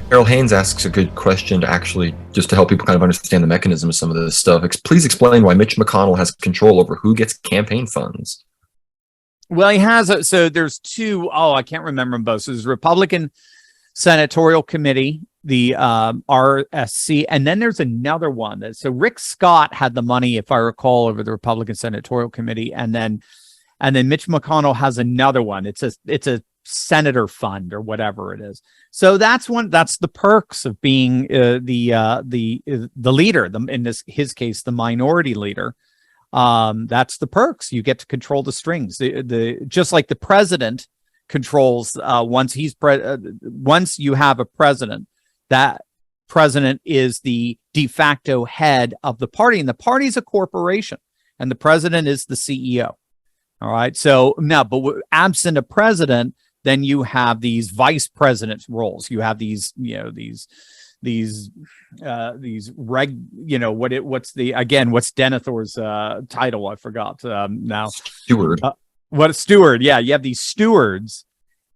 Carol Haynes asks a good question to actually just to help people kind of understand the mechanism of some of this stuff. Please explain why Mitch McConnell has control over who gets campaign funds. Well, he has. So there's two. Oh, I can't remember them both. So there's Republican Senatorial Committee, the RSC, and then there's another one. So Rick Scott had the money, if I recall, over the Republican Senatorial Committee, and then Mitch McConnell has another one. It's a senator fund or whatever it is. So that's the perks of being the leader, in his case, the minority leader. That's the perks. You get to control the strings. Just like the president controls once you have a president, that president is the de facto head of the party, and the party is a corporation, and the president is the CEO. All right. So now, but absent a president, then you have these vice president roles. You have these what's Denethor's title? I forgot now. Steward. What a steward. Yeah. You have these stewards,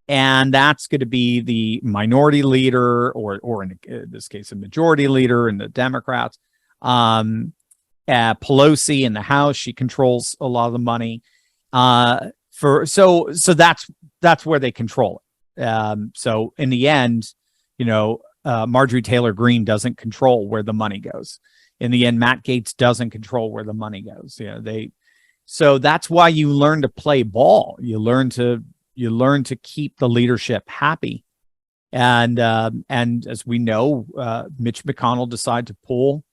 and that's going to be the minority leader, or in this case, a majority leader in the Democrats. Pelosi in the House, she controls a lot of the money. So that's where they control it. So in the end, Marjorie Taylor Greene doesn't control where the money goes. In the end, Matt Gaetz doesn't control where the money goes. So that's why you learn to play ball. You learn to keep the leadership happy. And as we know, Mitch McConnell decided to pull,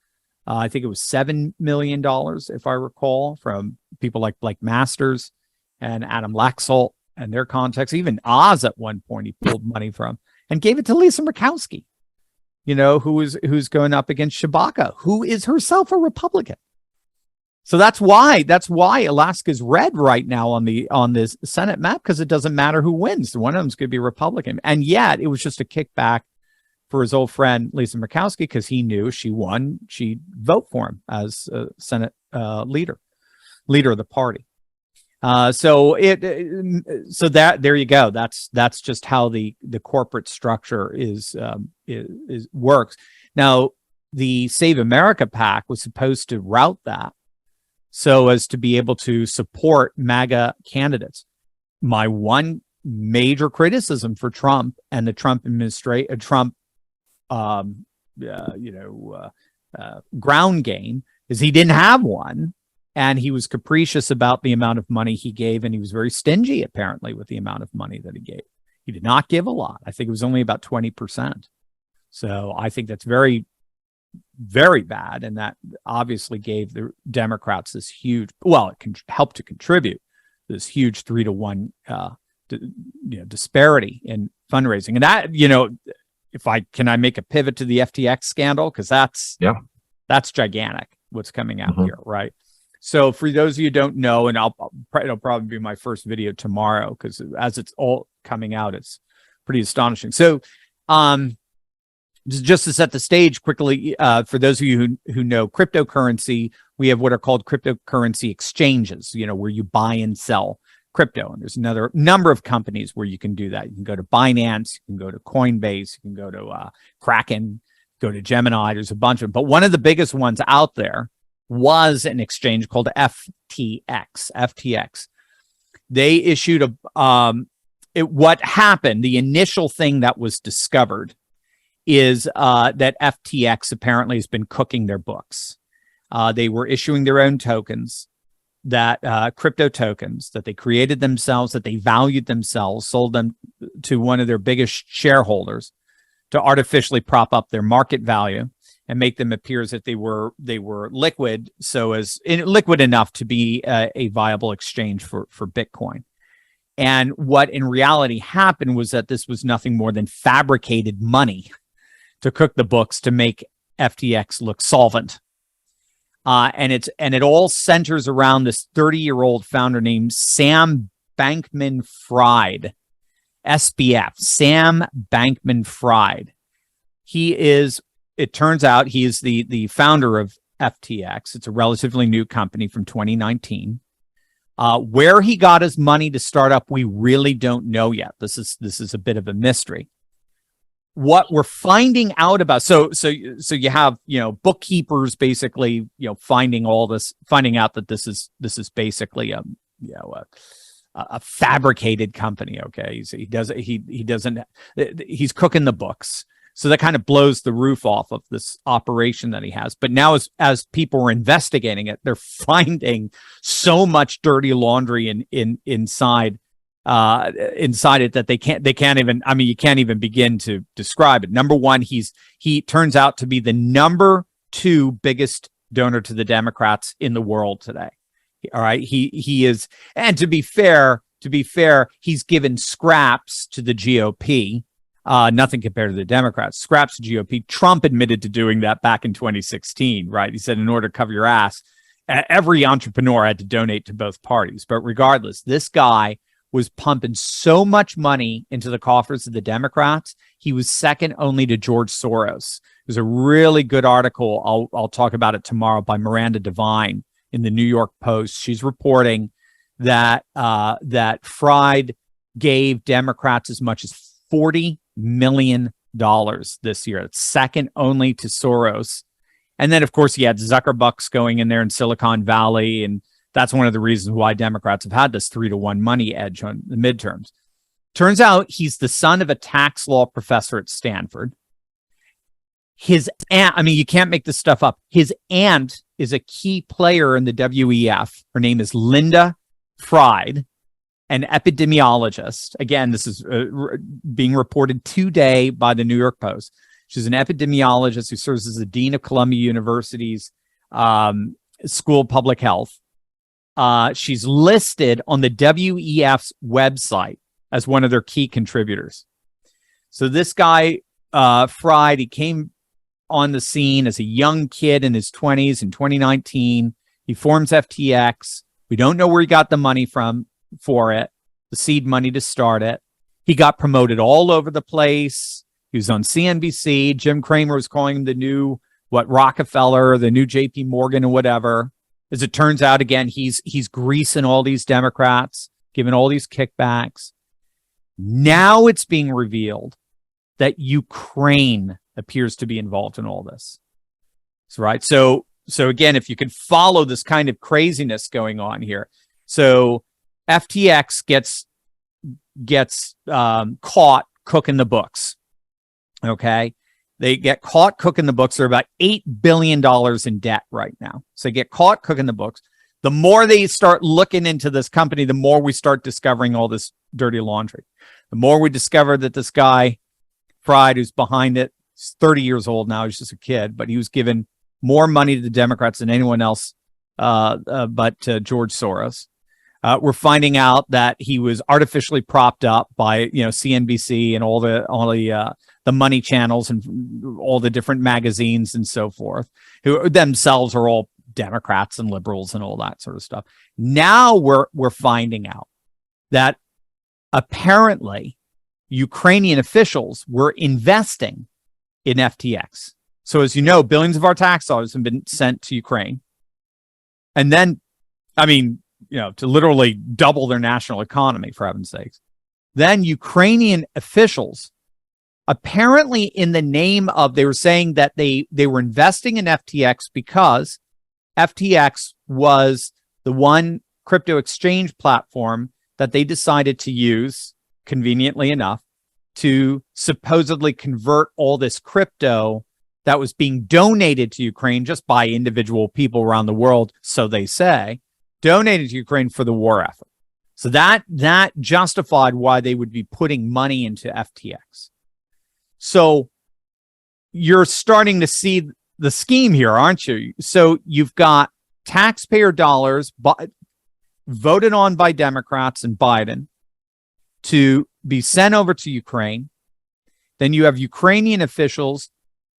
I think it was $7 million, if I recall, from people like Blake Masters and Adam Laxalt and their contacts. Even Oz at one point he pulled money from and gave it to Lisa Murkowski, who's going up against Shabaka, who is herself a Republican. So that's why Alaska's red right now on this Senate map, because it doesn't matter who wins. One of them's going to be Republican. And yet it was just a kickback for his old friend Lisa Murkowski, because he knew she won, she'd vote for him as Senate leader of the party. So there you go. That's just how the corporate structure is works. Now, the Save America PAC was supposed to route that so as to be able to support MAGA candidates. My one major criticism for Trump and the Trump administration, ground game, is he didn't have one, and he was capricious about the amount of money he gave, and he was very stingy apparently with the amount of money that he gave. He did not give a lot. I think it was only about 20%. So I think that's very, very bad, and that obviously gave the Democrats this huge, it helped to contribute this huge 3-to-1 disparity in fundraising. And that, if I make a pivot to the FTX scandal, because that's gigantic what's coming out here, right? So for those of you who don't know, and it'll probably be my first video tomorrow, because as it's all coming out, it's pretty astonishing. So just to set the stage quickly, for those of you who know cryptocurrency, we have what are called cryptocurrency exchanges, where you buy and sell crypto. And there's another number of companies where you can do that. You can go to Binance, you can go to Coinbase, you can go to Kraken, go to Gemini. There's a bunch of them. But one of the biggest ones out there was an exchange called FTX. They issued what happened, the initial thing that was discovered is that FTX apparently has been cooking their books. They were issuing their own tokens, that crypto tokens that they created themselves, that they valued themselves, sold them to one of their biggest shareholders to artificially prop up their market value and make them appear as if they were liquid, liquid enough to be a viable exchange for Bitcoin. And what in reality happened was that this was nothing more than fabricated money to cook the books to make FTX look solvent. And it all centers around this 30-year-old founder named Sam Bankman-Fried, SBF, Sam Bankman-Fried. It turns out he is the founder of FTX. It's a relatively new company from 2019. Where he got his money to start up, we really don't know yet. This is a bit of a mystery. what we're finding out about, so you have, bookkeepers basically, finding out that this is basically a fabricated company. Okay, he's cooking the books. So that kind of blows the roof off of this operation that he has. But now, as people are investigating it, they're finding so much dirty laundry inside it that they can't even. I mean, you can't even begin to describe it. Number one, he turns out to be the number 2 biggest donor to the Democrats in the world today. All right, he is, and to be fair, he's given scraps to the GOP. Nothing compared to the Democrats. Scraps to GOP. Trump admitted to doing that back in 2016, right? He said, in order to cover your ass, every entrepreneur had to donate to both parties. But regardless, this guy was pumping so much money into the coffers of the Democrats. He was second only to George Soros. There's a really good article, I'll talk about it tomorrow, by Miranda Devine in the New York Post. She's reporting that Fried gave Democrats as much as $40 million this year. It's second only to Soros. And then, of course, he had Zuckerbucks going in there in Silicon Valley. And that's one of the reasons why Democrats have had this 3-to-1 money edge on the midterms. Turns out he's the son of a tax law professor at Stanford. His aunt, I mean, you can't make this stuff up. His aunt is a key player in the WEF. Her name is Linda Fried, an epidemiologist. Again, this is being reported today by the New York Post. She's an epidemiologist who serves as the dean of Columbia University's School of Public Health. She's listed on the WEF's website as one of their key contributors. So this guy, Fried, he came on the scene as a young kid in his 20s in 2019. He forms FTX. We don't know where he got the money from for it, the seed money to start it. He got promoted all over the place. He was on CNBC. Jim Cramer was calling him the new Rockefeller, the new JP Morgan, or whatever. As it turns out, again, he's greasing all these Democrats, giving all these kickbacks. Now it's being revealed that Ukraine appears to be involved in all this. Right. So again, if you can follow this kind of craziness going on here. So FTX gets caught cooking the books. Okay. They get caught cooking the books. They're about $8 billion in debt right now. So they get caught cooking the books. The more they start looking into this company, the more we start discovering all this dirty laundry. The more we discover that this guy, Fried, who's behind it, he's 30 years old now. He's just a kid, but he was given more money to the Democrats than anyone else but George Soros. We're finding out that he was artificially propped up by CNBC and all the money channels and all the different magazines and so forth, who themselves are all Democrats and liberals and all that sort of stuff. Now we're finding out that apparently Ukrainian officials were investing in FTX. So as you know, billions of our tax dollars have been sent to Ukraine. And then, I mean, to literally double their national economy, for heaven's sakes. Then Ukrainian officials, apparently in the name of, they were saying that they were investing in FTX because FTX was the one crypto exchange platform that they decided to use, conveniently enough, to supposedly convert all this crypto that was being donated to Ukraine just by individual people around the world, so they say, donated to Ukraine for the war effort. So that justified why they would be putting money into FTX. So you're starting to see the scheme here, aren't you? So you've got taxpayer dollars voted on by Democrats and Biden to be sent over to Ukraine. Then you have Ukrainian officials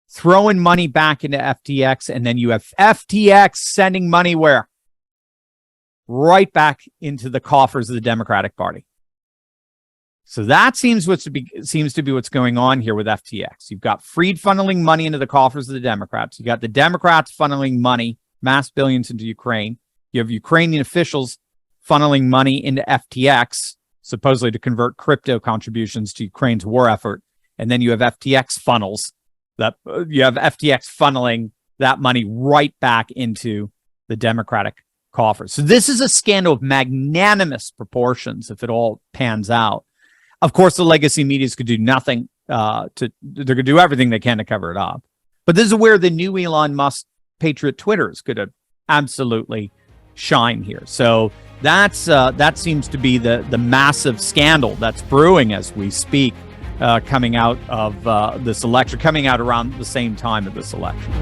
throwing money back into FTX, and then you have FTX sending money where? Right back into the coffers of the Democratic Party. So that seems to be what's going on here with FTX. You've got Fried funneling money into the coffers of the Democrats. You got the Democrats funneling money, mass billions, into Ukraine. You have Ukrainian officials funneling money into FTX, supposedly to convert crypto contributions to Ukraine's war effort. And then you have FTX funnels that you have FTX funneling that money right back into the Democratic coffers. So this is a scandal of magnanimous proportions if it all pans out. Of course, the legacy medias could do nothing they're going to do everything they can to cover it up. But this is where the new Elon Musk Patriot Twitter is going to absolutely shine here. So that seems to be the massive scandal that's brewing as we speak, coming out of this election, coming out around the same time of this election.